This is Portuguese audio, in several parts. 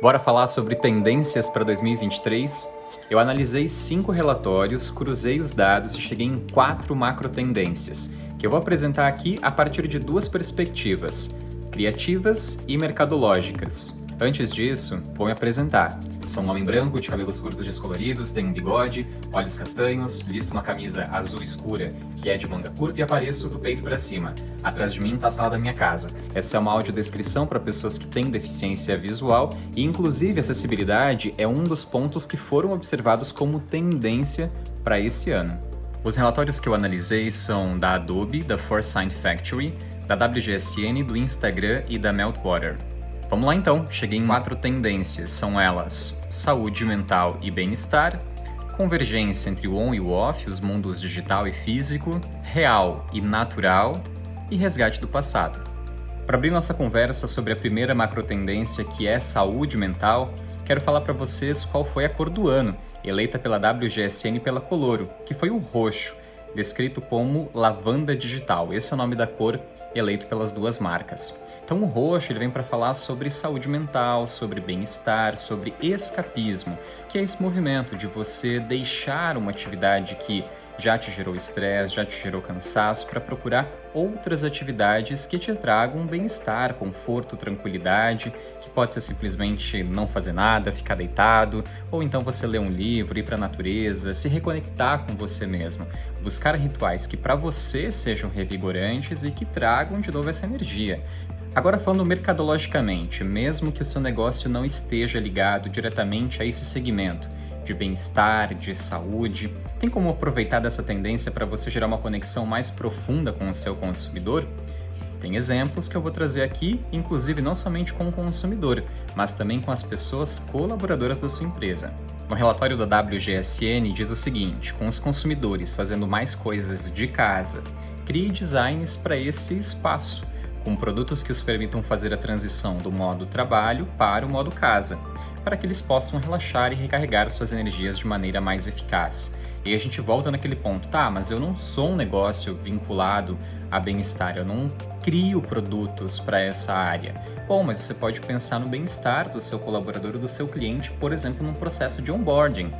Bora falar sobre tendências para 2023? Eu analisei 5 relatórios, cruzei os dados e cheguei em 4 macro tendências, que eu vou apresentar aqui a partir de 2 perspectivas, criativas e mercadológicas. Antes disso, vou me apresentar. Eu sou um homem branco, de cabelos curtos descoloridos, tenho um bigode, olhos castanhos, visto uma camisa azul escura, que é de manga curta e apareço do peito para cima. Atrás de mim está a sala da minha casa. Essa é uma audiodescrição para pessoas que têm deficiência visual e, inclusive, acessibilidade é um dos pontos que foram observados como tendência para esse ano. Os relatórios que eu analisei são da Adobe, da Foresight Factory, da WGSN, do Instagram e da Meltwater. Vamos lá então, cheguei em 4 tendências, são elas saúde mental e bem-estar, convergência entre o on e o off, os mundos digital e físico, real e natural e resgate do passado. Para abrir nossa conversa sobre a primeira macro tendência, que é saúde mental, quero falar para vocês qual foi a cor do ano, eleita pela WGSN e pela Coloro, que foi o roxo, descrito como lavanda digital. Esse é o nome da cor eleito pelas duas marcas. Então o roxo ele vem para falar sobre saúde mental, sobre bem-estar, sobre escapismo, que é esse movimento de você deixar uma atividade que já te gerou estresse, já te gerou cansaço, para procurar outras atividades que te tragam bem-estar, conforto, tranquilidade, que pode ser simplesmente não fazer nada, ficar deitado, ou então você ler um livro, ir para a natureza, se reconectar com você mesmo, buscar rituais que para você sejam revigorantes e que tragam de novo essa energia. Agora falando mercadologicamente, mesmo que o seu negócio não esteja ligado diretamente a esse segmento, de bem-estar, de saúde, tem como aproveitar dessa tendência para você gerar uma conexão mais profunda com o seu consumidor? Tem exemplos que eu vou trazer aqui, inclusive não somente com o consumidor, mas também com as pessoas colaboradoras da sua empresa. O relatório da WGSN diz o seguinte: com os consumidores fazendo mais coisas de casa, crie designs para esse espaço, com produtos que os permitam fazer a transição do modo trabalho para o modo casa, para que eles possam relaxar e recarregar suas energias de maneira mais eficaz. E a gente volta naquele ponto, tá, mas eu não sou um negócio vinculado a bem-estar, eu não crio produtos para essa área. Bom, mas você pode pensar no bem-estar do seu colaborador ou do seu cliente, por exemplo, num processo de onboarding.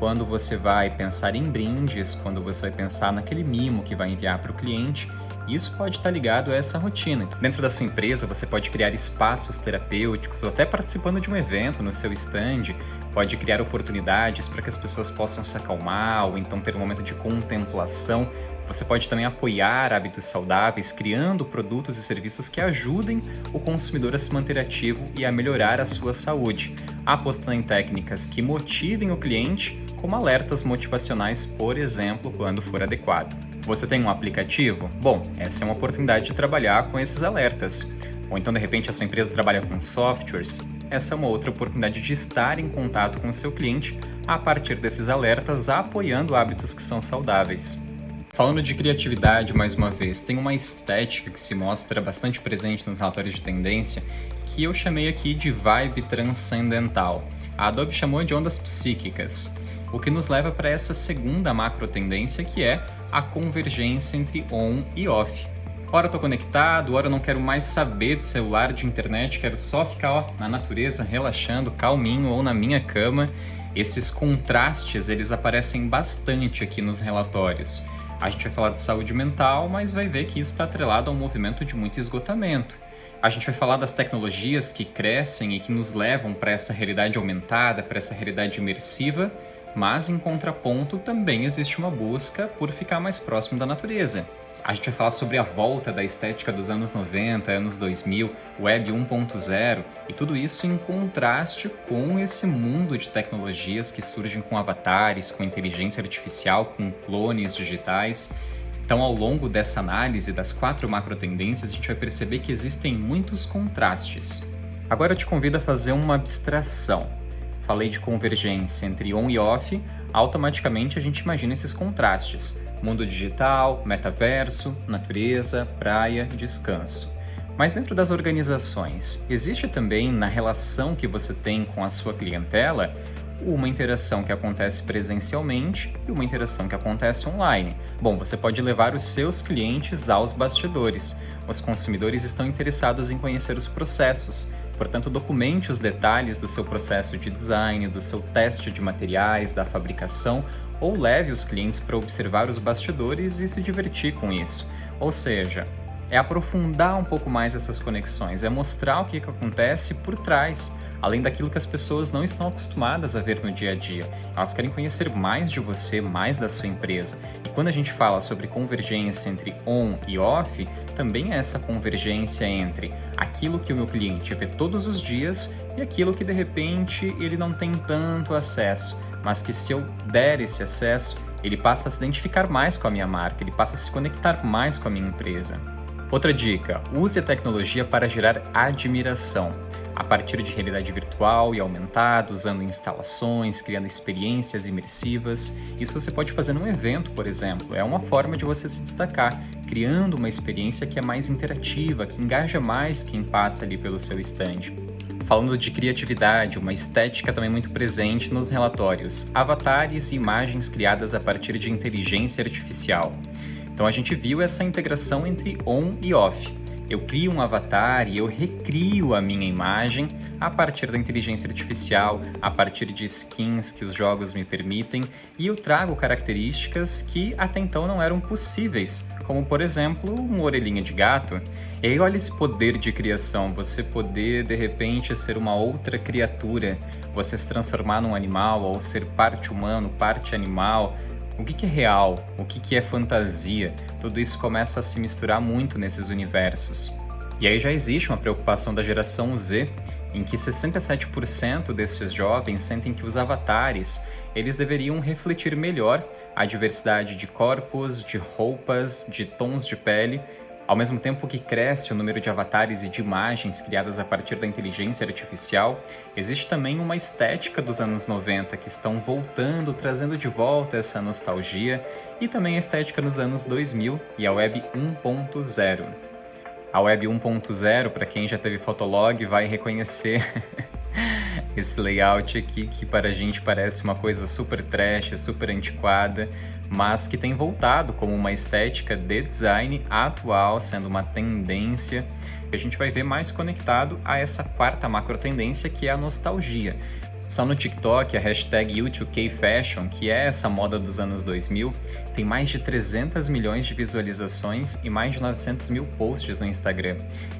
Quando você vai pensar em brindes, quando você vai pensar naquele mimo que vai enviar para o cliente, isso pode estar ligado a essa rotina. Dentro da sua empresa, você pode criar espaços terapêuticos ou até participando de um evento no seu stand, pode criar oportunidades para que as pessoas possam se acalmar ou então ter um momento de contemplação. Você pode também apoiar hábitos saudáveis, criando produtos e serviços que ajudem o consumidor a se manter ativo e a melhorar a sua saúde, apostando em técnicas que motivem o cliente, como alertas motivacionais, por exemplo, quando for adequado. Você tem um aplicativo? Bom, essa é uma oportunidade de trabalhar com esses alertas. Ou então, de repente, a sua empresa trabalha com softwares. Essa é uma outra oportunidade de estar em contato com o seu cliente a partir desses alertas, apoiando hábitos que são saudáveis. Falando de criatividade, mais uma vez, tem uma estética que se mostra bastante presente nos relatórios de tendência, que eu chamei aqui de vibe transcendental. A Adobe chamou de ondas psíquicas, o que nos leva para essa segunda macro tendência, que é a convergência entre on e off. Ora eu tô conectado, ora eu não quero mais saber de celular, de internet, quero só ficar na natureza, relaxando, calminho ou na minha cama. Esses contrastes, eles aparecem bastante aqui nos relatórios. A gente vai falar de saúde mental, mas vai ver que isso está atrelado a um movimento de muito esgotamento. A gente vai falar das tecnologias que crescem e que nos levam para essa realidade aumentada, para essa realidade imersiva, mas em contraponto também existe uma busca por ficar mais próximo da natureza. A gente vai falar sobre a volta da estética dos anos 90, anos 2000, Web 1.0 e tudo isso em contraste com esse mundo de tecnologias que surgem com avatares, com inteligência artificial, com clones digitais. Então, ao longo dessa análise das 4 macro tendências, a gente vai perceber que existem muitos contrastes. Agora eu te convido a fazer uma abstração. Falei de convergência entre on e off, automaticamente a gente imagina esses contrastes. Mundo digital, metaverso, natureza, praia, descanso. Mas dentro das organizações, existe também na relação que você tem com a sua clientela uma interação que acontece presencialmente e uma interação que acontece online. Bom, você pode levar os seus clientes aos bastidores. Os consumidores estão interessados em conhecer os processos. Portanto, documente os detalhes do seu processo de design, do seu teste de materiais, da fabricação, ou leve os clientes para observar os bastidores e se divertir com isso. Ou seja, é aprofundar um pouco mais essas conexões, é mostrar o que acontece por trás, além daquilo que as pessoas não estão acostumadas a ver no dia a dia. Elas querem conhecer mais de você, mais da sua empresa. E quando a gente fala sobre convergência entre on e off, também é essa convergência entre aquilo que o meu cliente vê todos os dias e aquilo que de repente ele não tem tanto acesso, mas que se eu der esse acesso, ele passa a se identificar mais com a minha marca, ele passa a se conectar mais com a minha empresa. Outra dica: use a tecnologia para gerar admiração. A partir de realidade virtual e aumentada, usando instalações, criando experiências imersivas. Isso você pode fazer num evento, por exemplo. É uma forma de você se destacar, criando uma experiência que é mais interativa, que engaja mais quem passa ali pelo seu stand. Falando de criatividade, uma estética também muito presente nos relatórios. Avatares e imagens criadas a partir de inteligência artificial. Então a gente viu essa integração entre on e off. Eu crio um avatar e eu recrio a minha imagem a partir da inteligência artificial, a partir de skins que os jogos me permitem, e eu trago características que até então não eram possíveis, como por exemplo, uma orelhinha de gato. E aí olha esse poder de criação, você poder de repente ser uma outra criatura, você se transformar num animal ou ser parte humano, parte animal. O que é real? O que é fantasia? Tudo isso começa a se misturar muito nesses universos. E aí já existe uma preocupação da geração Z, em que 67% desses jovens sentem que os avatares eles deveriam refletir melhor a diversidade de corpos, de roupas, de tons de pele, ao mesmo tempo que cresce o número de avatares e de imagens criadas a partir da inteligência artificial, existe também uma estética dos anos 90 que estão voltando, trazendo de volta essa nostalgia, e também a estética nos anos 2000 e a Web 1.0. A Web 1.0, para quem já teve Fotolog, vai reconhecer esse layout aqui que para a gente parece uma coisa super trash, super antiquada, mas que tem voltado como uma estética de design atual, sendo uma tendência que a gente vai ver mais conectado a essa quarta macro tendência, que é a nostalgia. Só no TikTok, a hashtag U2KFashion, que é essa moda dos anos 2000, tem mais de 300 milhões de visualizações e mais de 900 mil posts no Instagram.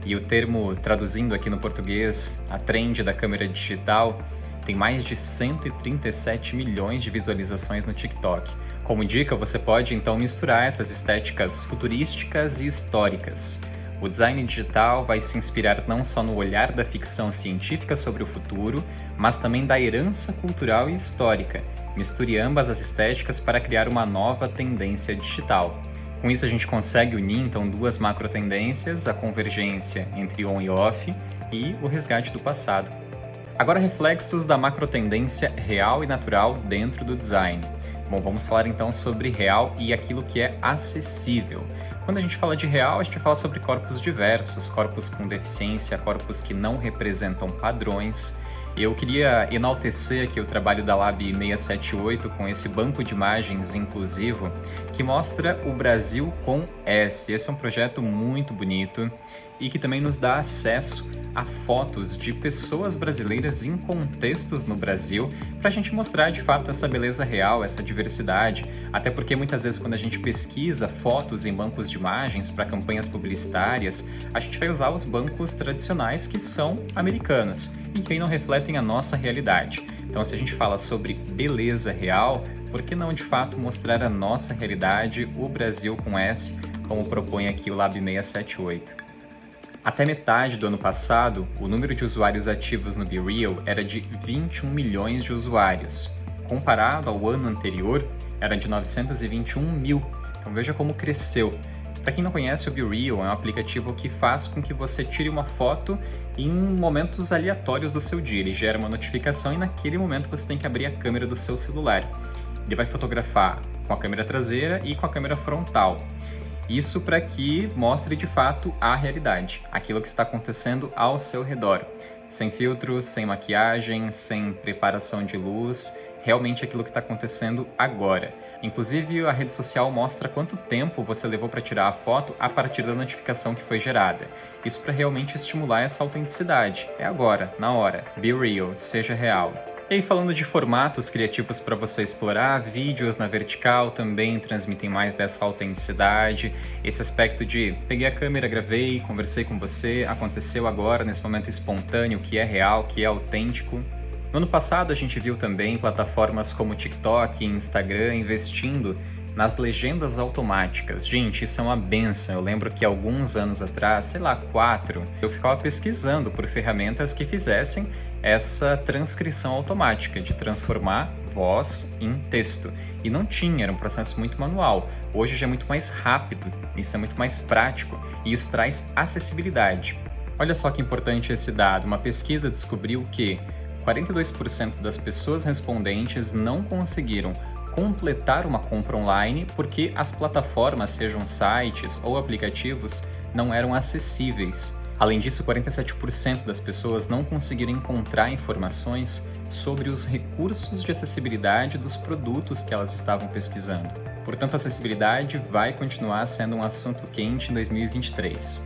E o termo, traduzindo aqui no português, a trend da câmera digital, tem mais de 137 milhões de visualizações no TikTok. Como dica, você pode então misturar essas estéticas futurísticas e históricas. O design digital vai se inspirar não só no olhar da ficção científica sobre o futuro, mas também da herança cultural e histórica. Misture ambas as estéticas para criar uma nova tendência digital. Com isso a gente consegue unir então duas macro tendências, a convergência entre on e off e o resgate do passado. Agora, reflexos da macro tendência real e natural dentro do design. Bom, vamos falar então sobre real e aquilo que é acessível. Quando a gente fala de real, a gente fala sobre corpos diversos, corpos com deficiência, corpos que não representam padrões. Eu queria enaltecer aqui o trabalho da Lab 678 com esse banco de imagens inclusivo que mostra o Brasil com S. Esse é um projeto muito bonito e que também nos dá acesso a fotos de pessoas brasileiras em contextos no Brasil para a gente mostrar de fato essa beleza real, essa diversidade, até porque muitas vezes quando a gente pesquisa fotos em bancos de imagens para campanhas publicitárias, a gente vai usar os bancos tradicionais que são americanos e que não refletem a nossa realidade. Então, se a gente fala sobre beleza real, por que não de fato mostrar a nossa realidade, o Brasil com S, como propõe aqui o Lab 678? Até metade do ano passado, o número de usuários ativos no BeReal era de 21 milhões de usuários. Comparado ao ano anterior, era de 921 mil. Então veja como cresceu. Para quem não conhece, o BeReal é um aplicativo que faz com que você tire uma foto em momentos aleatórios do seu dia. Ele gera uma notificação e naquele momento você tem que abrir a câmera do seu celular. Ele vai fotografar com a câmera traseira e com a câmera frontal. Isso para que mostre de fato a realidade, aquilo que está acontecendo ao seu redor. Sem filtro, sem maquiagem, sem preparação de luz, realmente aquilo que está acontecendo agora. Inclusive, a rede social mostra quanto tempo você levou para tirar a foto a partir da notificação que foi gerada. Isso para realmente estimular essa autenticidade. É agora, na hora. Be real, seja real. E aí, falando de formatos criativos para você explorar, vídeos na vertical também transmitem mais dessa autenticidade, esse aspecto de peguei a câmera, gravei, conversei com você, aconteceu agora, nesse momento espontâneo, que é real, que é autêntico. No ano passado, a gente viu também plataformas como TikTok e Instagram investindo nas legendas automáticas. Gente, isso é uma benção. Eu lembro que alguns anos atrás, sei lá, 4, eu ficava pesquisando por ferramentas que fizessem essa transcrição automática, de transformar voz em texto. E não tinha, era um processo muito manual. Hoje já é muito mais rápido, isso é muito mais prático e isso traz acessibilidade. Olha só que importante esse dado. Uma pesquisa descobriu que 42% das pessoas respondentes não conseguiram completar uma compra online porque as plataformas, sejam sites ou aplicativos, não eram acessíveis. Além disso, 47% das pessoas não conseguiram encontrar informações sobre os recursos de acessibilidade dos produtos que elas estavam pesquisando. Portanto, a acessibilidade vai continuar sendo um assunto quente em 2023.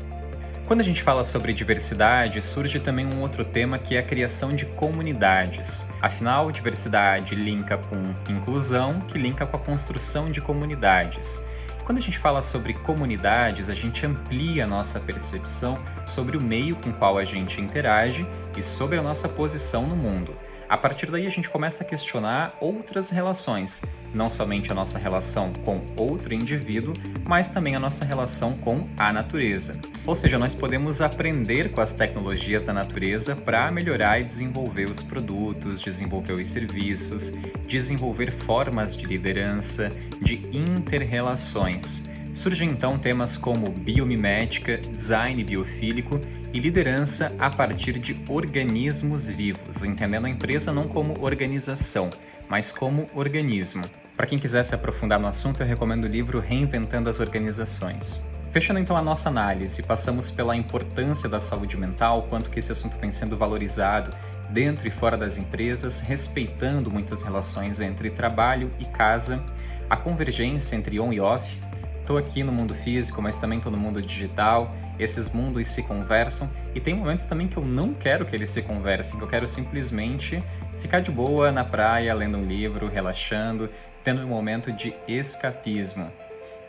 Quando a gente fala sobre diversidade, surge também um outro tema que é a criação de comunidades. Afinal, diversidade linka com inclusão, que linka com a construção de comunidades. Quando a gente fala sobre comunidades, a gente amplia a nossa percepção sobre o meio com o qual a gente interage e sobre a nossa posição no mundo. A partir daí, a gente começa a questionar outras relações, não somente a nossa relação com outro indivíduo, mas também a nossa relação com a natureza. Ou seja, nós podemos aprender com as tecnologias da natureza para melhorar e desenvolver os produtos, desenvolver os serviços, desenvolver formas de liderança, de inter-relações. Surgem então temas como biomimética, design biofílico e liderança a partir de organismos vivos, entendendo a empresa não como organização, mas como organismo. Para quem quiser se aprofundar no assunto, eu recomendo o livro Reinventando as Organizações. Fechando então a nossa análise, passamos pela importância da saúde mental, quanto que esse assunto vem sendo valorizado dentro e fora das empresas, respeitando muitas relações entre trabalho e casa, a convergência entre on e off. Estou aqui no mundo físico, mas também estou no mundo digital. Esses mundos se conversam e tem momentos também que eu não quero que eles se conversem, que eu quero simplesmente ficar de boa na praia, lendo um livro, relaxando, tendo um momento de escapismo.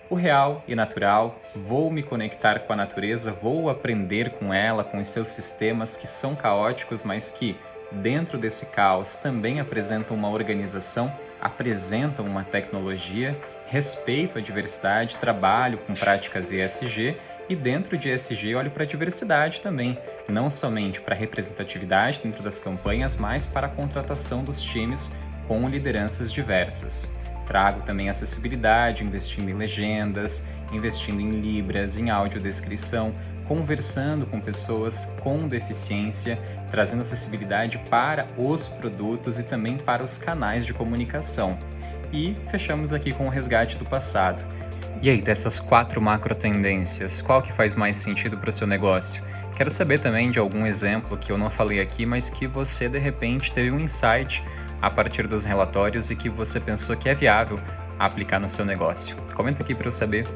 O real e natural, vou me conectar com a natureza, vou aprender com ela, com os seus sistemas que são caóticos, mas que dentro desse caos também apresentam uma organização, apresentam uma tecnologia, respeito à diversidade, trabalho com práticas ESG e dentro de ESG olho para a diversidade também, não somente para a representatividade dentro das campanhas, mas para a contratação dos times com lideranças diversas. Trago também acessibilidade, investindo em legendas, investindo em libras, em audiodescrição, conversando com pessoas com deficiência, trazendo acessibilidade para os produtos e também para os canais de comunicação. E fechamos aqui com o resgate do passado. E aí, dessas 4 macro tendências, qual que faz mais sentido para o seu negócio? Quero saber também de algum exemplo que eu não falei aqui, mas que você de repente teve um insight a partir dos relatórios e que você pensou que é viável aplicar no seu negócio. Comenta aqui para eu saber.